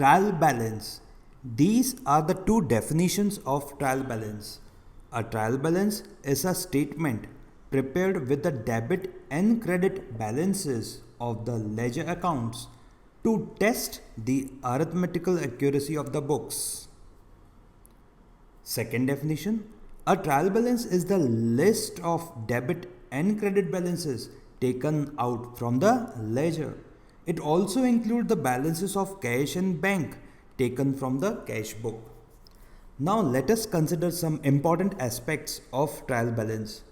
Trial balance. These are the two definitions of trial balance. A trial balance is a statement prepared with the debit and credit balances of the ledger accounts to test the arithmetical accuracy of the books. Second definition, a trial balance is the list of debit and credit balances taken out from the ledger. It also includes the balances of cash and bank taken from the cash book. Now let us consider some important aspects of trial balance.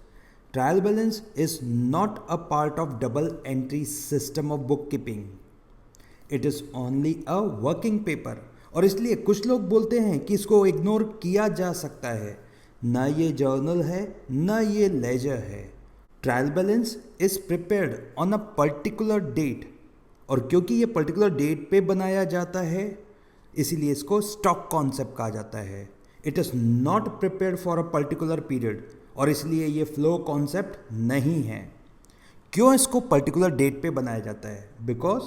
Trial balance is not a part of double entry system of bookkeeping. It is only a working paper. और इसलिए कुछ लोग बोलते हैं कि इसको ignore किया जा सकता है. ना ये जर्नल है ना ये लेजर है. Trial balance is prepared on a particular date, और क्योंकि ये पर्टिकुलर डेट पे बनाया जाता है इसीलिए इसको स्टॉक कॉन्सेप्ट कहा जाता है. It is not prepared for a particular period, और इसलिए ये फ्लो कॉन्सेप्ट नहीं है. क्यों इसको पर्टिकुलर डेट पे बनाया जाता है? बिकॉज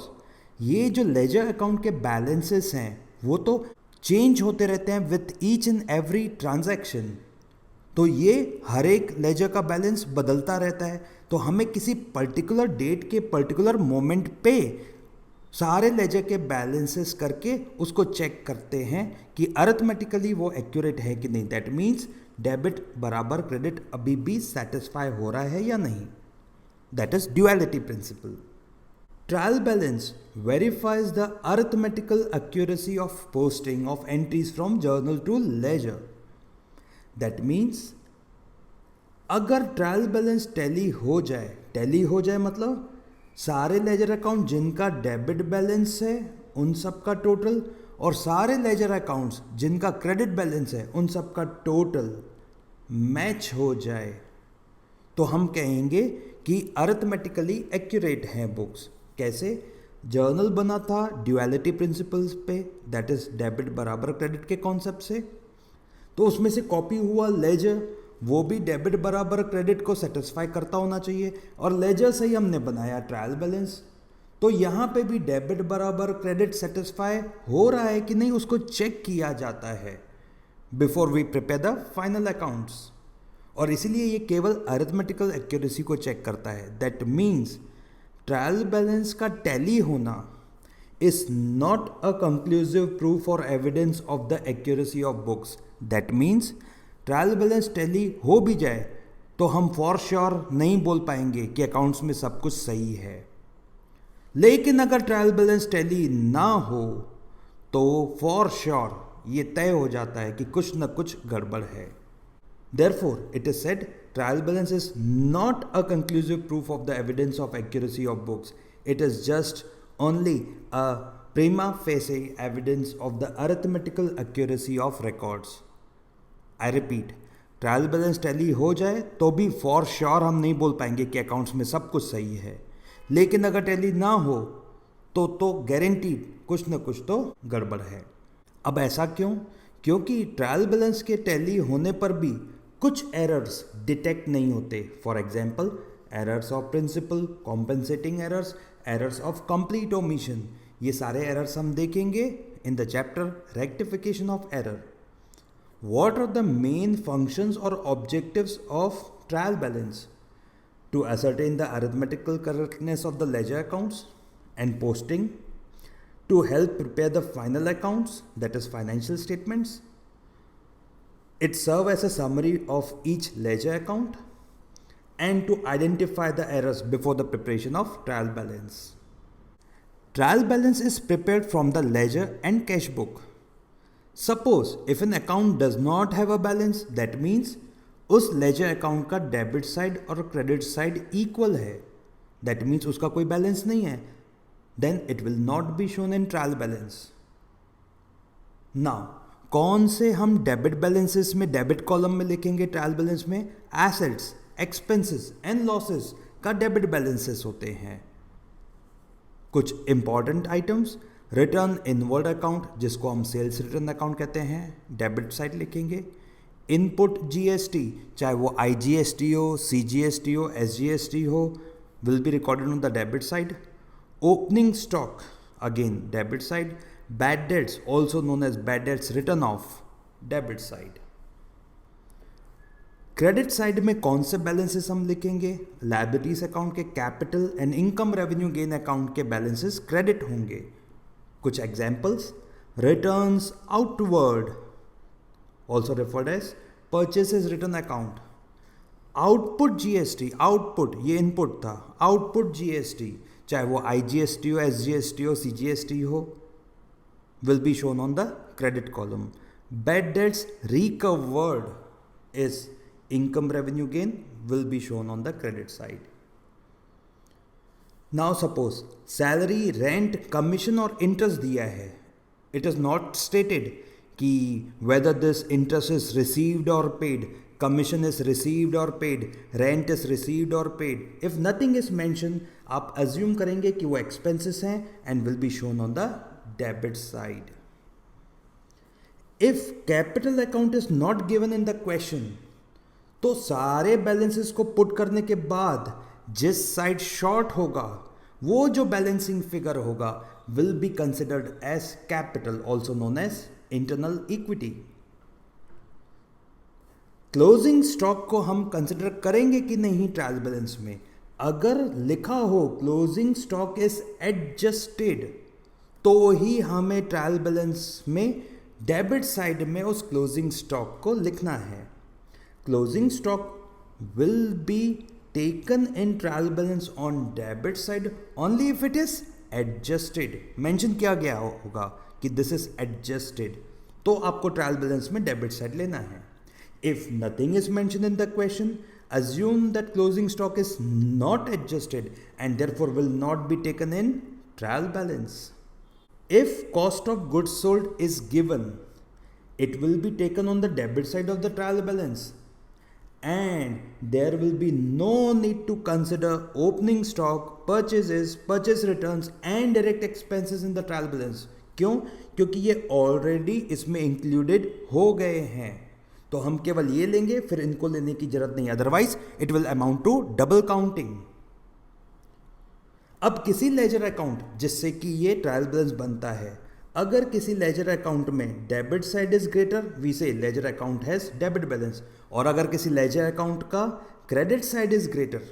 ये जो लेजर अकाउंट के बैलेंसेस हैं वो तो चेंज होते रहते हैं with each and every transaction. तो ये हर एक लेजर का बैलेंस बदलता रहता है. तो हमें किसी पर्टिकुलर डेट के पर्टिकुलर मोमेंट पे सारे लेजर के बैलेंसेस करके उसको चेक करते हैं कि अरिथमेटिकली वो एक्यूरेट है कि नहीं. दैट मीन्स डेबिट बराबर क्रेडिट अभी भी सेटिस्फाई हो रहा है या नहीं. That is duality principle. Trial balance verifies the arithmetical accuracy of posting of entries from journal to ledger. That means अगर ट्रायल बैलेंस टैली हो जाए मतलब सारे लेजर अकाउंट जिनका डेबिट बैलेंस है उन सब का टोटल और सारे लेजर अकाउंट्स जिनका क्रेडिट बैलेंस है उन सब का टोटल मैच हो जाए तो हम कहेंगे कि अरिथमेटिकली एक्यूरेट हैं बुक्स. कैसे? जर्नल बना था ड्यूअलिटी प्रिंसिपल्स पे, दैट इज डेबिट बराबर क्रेडिट के कॉन्सेप्ट से. तो उसमें से कॉपी हुआ लेजर वो भी डेबिट बराबर क्रेडिट को सेटिस्फाई करता होना चाहिए, और लेजर से ही हमने बनाया ट्रायल बैलेंस. तो यहाँ पे भी डेबिट बराबर क्रेडिट सेटिस्फाई हो रहा है कि नहीं उसको चेक किया जाता है before we prepare the final accounts. और इसीलिए ये केवल अरिथमेटिकल एक्यूरेसी को चेक करता है. दैट मीन्स ट्रायल बैलेंस का टैली होना is not a conclusive proof और evidence of the accuracy of books. That means trial balance tally हो भी जाए तो हम फॉर श्योर नहीं बोल पाएंगे कि अकाउंट्स में सब कुछ सही है. लेकिन अगर ट्रायल बैलेंस टैली ना हो तो फॉर श्योर ये तय हो जाता है कि कुछ न कुछ गड़बड़ है. Therefore, it is said trial balance is not a conclusive proof of the evidence of accuracy of books. It is just only a prima facie evidence of the arithmetical accuracy of records. I repeat, trial balance tally हो जाए तो भी for sure हम नहीं बोल पाएंगे कि accounts में सब कुछ सही है. लेकिन अगर टैली ना हो तो गारंटीड कुछ न कुछ तो गड़बड़ है. अब ऐसा क्यों? क्योंकि ट्रायल बैलेंस के टैली होने पर भी कुछ एरर्स डिटेक्ट नहीं होते. For example errors of principle, compensating errors, errors of complete omission. ये सारे एरर्स हम देखेंगे in the chapter rectification of error. What are the main functions और objectives of trial balance? To ascertain the arithmetical correctness of the ledger accounts and posting, to help prepare the final accounts, that is financial statements. It serves as a summary of each ledger account and to identify the errors before the preparation of trial balance. Trial balance is prepared from the ledger and cash book. Suppose if an account does not have a balance, that means उस ledger account का debit side और credit side equal है. That means उसका कोई balance नहीं है. Then it will not be shown in trial balance. Now कौन से हम डेबिट बैलेंसेस में डेबिट कॉलम में लिखेंगे? ट्रायल बैलेंस में एसेट्स, एक्सपेंसेस एंड लॉसेस का डेबिट बैलेंसेस होते हैं. कुछ important items, return inward account जिसको हम सेल्स रिटर्न अकाउंट कहते हैं, डेबिट साइड लिखेंगे. इनपुट जीएसटी, चाहे वो आईजीएसटी हो, सीजीएसटी हो, एसजीएसटी हो, will be recorded on the debit side. Opening stock again debit side. bad debts, also known as bad debts written off, debit side. Credit side में कौन से balances हम लिखेंगे? लायबिलिटीज अकाउंट के capital and income revenue gain account के balances credit होंगे. कुछ examples: returns outward, also referred as purchases return account. Output GST, output ये इनपुट था, आउटपुट जीएसटी चाहे वो आईजीएसटी हो, एसजीएसटी हो, सीजीएसटी हो, will be shown on the credit column. Bad debts recovered is income revenue gain, will be shown on the credit side. Now suppose salary, rent, commission और interest दिया है. It is not stated कि whether this interest is received or paid, commission is received or paid, rent is received or paid. If nothing is mentioned, आप assume करेंगे कि वो expenses हैं and will be shown on the debit side. If capital account is not given in the question, तो सारे balances को put करने के बाद जिस साइड शॉर्ट होगा वो जो बैलेंसिंग फिगर होगा will be considered as capital, also known as internal equity. Closing stock को हम कंसिडर करेंगे कि नहीं ट्रायल बैलेंस में? अगर लिखा हो क्लोजिंग स्टॉक इज एडजस्टेड तो ही हमें ट्रायल बैलेंस में डेबिट साइड में उस क्लोजिंग स्टॉक को लिखना है. Closing stock will be taken in trial balance on debit side only if it is adjusted. Mention किया गया होगा कि दिस इज एडजस्टेड, तो आपको ट्रायल बैलेंस में डेबिट साइड लेना है. If nothing is mentioned in the question, assume that closing stock is not adjusted and therefore will not be taken in trial balance. If cost of goods sold is given, it will be taken on the debit side of the trial balance and there will be no need to consider opening stock, purchases, purchase returns and direct expenses in the trial balance. क्यों? क्योंकि ये already इसमें included हो गए हैं, तो हम केवल ये लेंगे, फिर इनको लेने की जरूरत नहीं, otherwise it will amount to double counting. अब किसी लेजर अकाउंट जिससे कि ये ट्रायल बैलेंस बनता है, अगर किसी लेजर अकाउंट में debit side is greater, we say ledger account has debit balance, और अगर किसी लेजर अकाउंट का credit side is greater,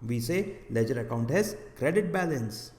we say ledger account has credit balance.